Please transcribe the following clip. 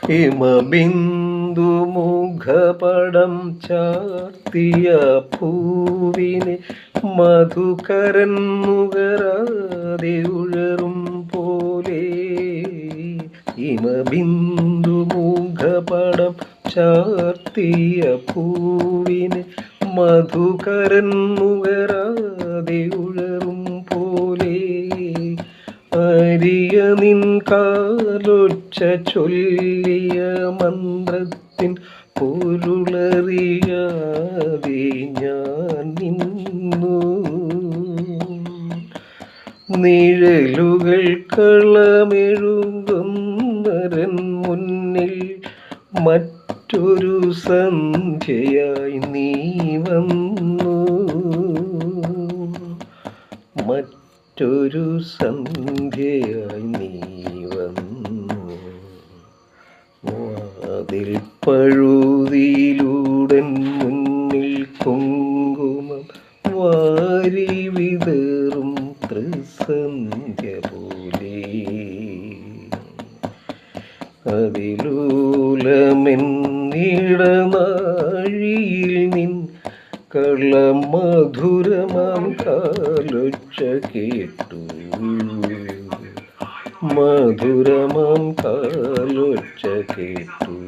ഹിമബിന്ദു മുഖപടം ചാർത്തിയ പൂവിനെ മധുകരൻ നുകരാതെ ഉഴറും പോലെ. ഹിമബിന്ദു മുഖപടം ചാർത്തിയ പൂവിനെ മധുകരൻ നുകരാതെ ഉഴറും പോലെ. അരിയ നിൻ കാലൊച്ച ചൊല്ലിയ മന്ത്രത്തിൻ പൊരുളറിയാതെ ഞാൻ നിന്നു. നിഴലുകൾ കളമെഴുകുന്നരൻ മുന്നിൽ മറ്റൊരു സന്ധ്യയായി നീ വന്നു. മറ്റൊരു സന്ധ്യയായി നീ വന്നു. വാതിൽ പഴുതിയിലൂടൻ മുന്നിൽ കുങ്കുമം വാരി വിതറും ത്രിസന്ധ്യ പോലെ. അതിലൂലമെന്നിടനാഴിയിൽ നിൻ കളമധുരമാം കാലൊച്ച കേട്ടു. മധുരമാം കാലൊച്ച കേട്ടു.